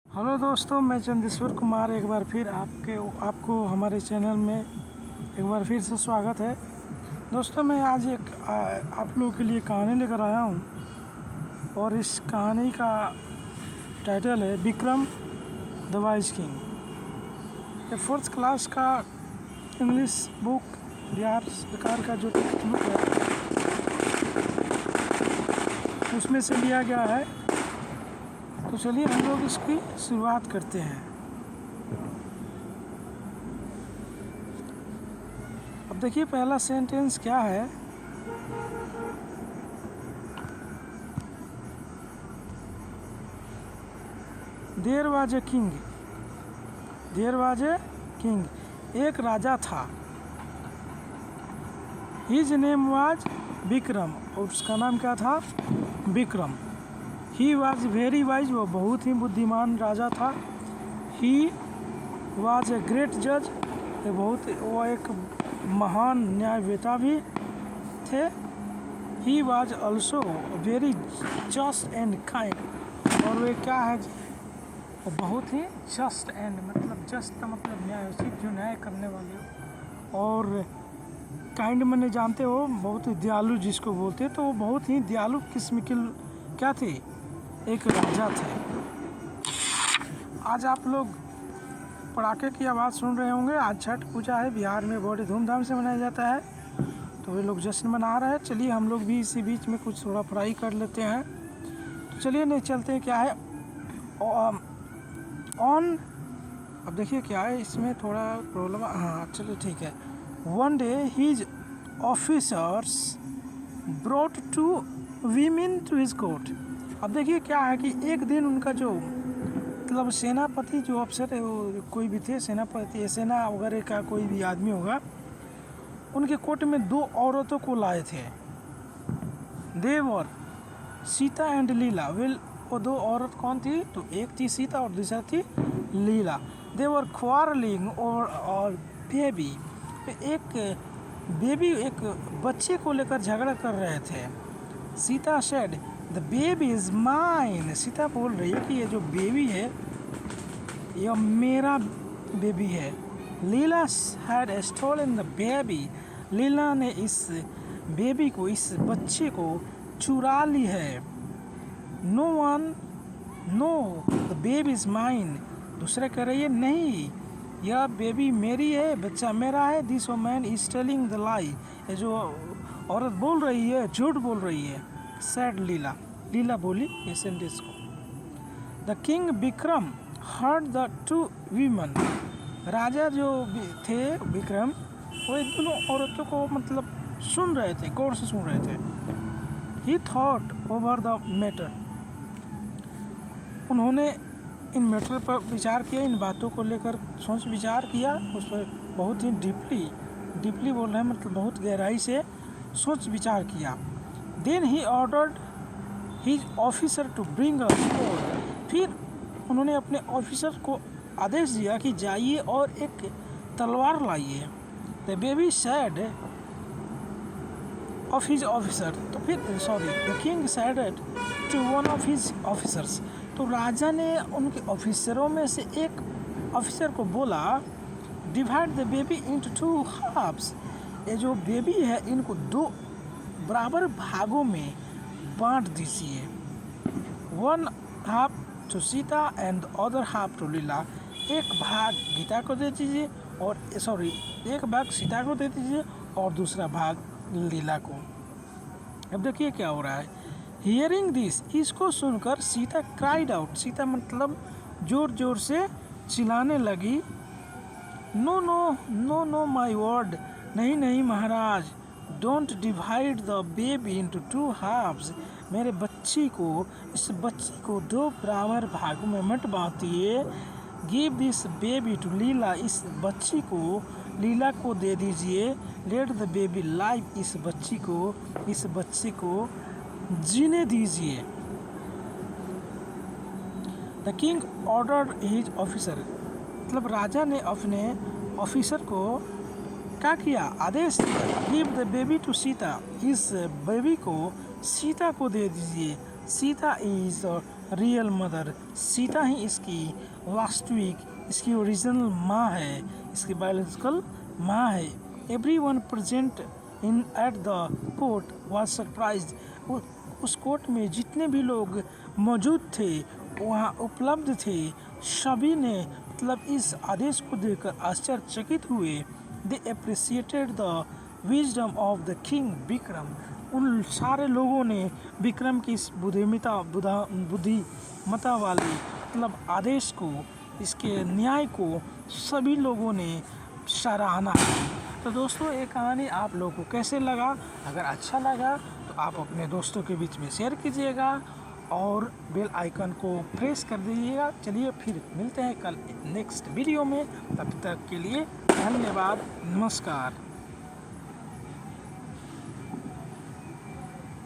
Hello दोस्तों, मैं चंदेश्वर कुमार एक बार फिर आपको हमारे चैनल में एक बार फिर से स्वागत है। दोस्तों, मैं आज आप लोगों के लिए कहानी लेकर आया हूँ और इस कहानी का टाइटल है विक्रम द वाइज किंग। ये 4th क्लास का इंग्लिश बुक बिहार सरकार का जो टेक्स्ट बुक है उसमें से लिया गया है। तो चलिए हम लोग इसकी शुरुआत करते हैं। अब देखिए पहला सेंटेंस क्या है। There was a king. There was a king, एक राजा था। हिज नेम वाज विक्रम, और उसका नाम क्या था? Vikram. He was very wise, वो बहुत ही बुद्धिमान राजा था। ही वॉज ए ग्रेट जज, वो एक महान न्यायवेता भी थे। He was also very just and kind, और वे क्या है, वो बहुत ही जस्ट एंड मतलब जस्ट का मतलब न्यायोचित, जो न्याय करने वाले हो, और काइंड मैंने जानते हो बहुत ही दयालु जिसको बोलते हैं। तो वो बहुत ही दयालु किस्म की क्या थे, एक राजा थे। आज आप लोग पटाखे की आवाज़ सुन रहे होंगे। आज छठ पूजा है, बिहार में बड़े धूमधाम से मनाया जाता है, तो वे लोग जश्न मना रहे हैं। चलिए हम लोग भी इसी बीच में कुछ थोड़ा फ्राई कर लेते हैं। तो चलिए नहीं चलते हैं, क्या है ऑन। अब देखिए क्या है, इसमें थोड़ा प्रॉब्लम। हाँ चलिए ठीक है। One day his officers brought 2 women to his court. अब देखिए क्या है कि एक दिन उनका जो मतलब सेनापति जो अफसर है, वो कोई भी थे, सेनापति सेना वगैरह का कोई भी आदमी होगा, उनके कोर्ट में 2 औरतों को लाए थे। देवर सीता एंड लीला। वो 2 औरत कौन थी? तो एक थी सीता और दूसरा थी लीला। देवर क्वारलिंग और बेबी। एक बच्चे को लेकर झगड़ा कर रहे थे। Sita said the baby is mine. Sita बोल रही है कि ये जो बेबी है यह मेरा बेबी है। लीला हैड स्टोलन द बेबी। लीला ने इस बेबी को, इस बच्चे को चुरा ली है। Know the baby is mine. दूसरे कह रही है नहीं, यह बेबी मेरी है, बच्चा मेरा है। This woman is telling the लाई। ये जो औरत बोल रही है, झूठ बोल रही है। सैड लीला। लीला बोली ये सेंटेंस को। The king Vikram heard the 2 women. राजा जो थे विक्रम, वो इन दोनों औरतों को मतलब सुन रहे थे, गौर से सुन रहे थे। ही थॉट ओवर द मैटर। उन्होंने इन मैटर पर विचार किया, इन बातों को लेकर सोच विचार किया, उस पर बहुत ही डीपली बोल रहे हैं, मतलब बहुत गहराई से सोच विचार किया। Then he ordered his officer to bring a sword. फिर उन्होंने अपने ऑफिसर को आदेश दिया कि जाइए और एक तलवार लाइए। The baby said of his officer. तो फिर the king said to one of his officers. तो राजा ने उनके ऑफिसरों में से एक ऑफिसर को बोला, divide the baby into 2 halves. ये जो बेबी है इनको 2 बराबर भागों में बांट दीजिए। 1 half to Sita and other half to Leela. एक भाग गीता को दे दीजिए और एक भाग सीता को दे दीजिए और दूसरा भाग लीला को। अब देखिए क्या हो रहा है। हियरिंग दिस, इसको सुनकर सीता क्राइड आउट। सीता मतलब जोर जोर से चिल्लाने लगी। No no no no my word. नहीं महाराज। Don't divide the baby into 2 halfs. मेरे इस बच्ची को 2 बराबर भागों में मत बांटिए। Give this baby to Leela. इस बच्ची को लीला को दे दीजिए। Let the baby live. इस बच्चे को जीने दीजिए। The king order his officer. मतलब राजा ने अपने ऑफिसर को क्या किया, आदेश दिया। Give the baby to Sita. इस बेबी को सीता को दे दीजिए। Sita is real mother, Sita ही इसकी वास्तविक, इसकी ओरिजिनल माँ है, इसकी बायोलॉजिकल माँ है। Everyone present in at the court was surprised. उस कोर्ट में जितने भी लोग मौजूद थे, वहाँ उपलब्ध थे, सभी ने मतलब इस आदेश को देखकर आश्चर्यचकित हुए। They appreciated the wisdom of the king Vikram. उन सारे लोगों ने विक्रम की इस बुद्धिमता वाली मतलब आदेश को, इसके न्याय को सभी लोगों ने सराहना की। तो दोस्तों, ये कहानी आप लोगों को कैसे लगा? अगर अच्छा लगा तो आप अपने दोस्तों के बीच में शेयर कीजिएगा और बेल आइकन को प्रेस कर दीजिएगा। चलिए फिर मिलते हैं कल नेक्स्ट वीडियो में, तब तक के लिए धन्यवाद, नमस्कार।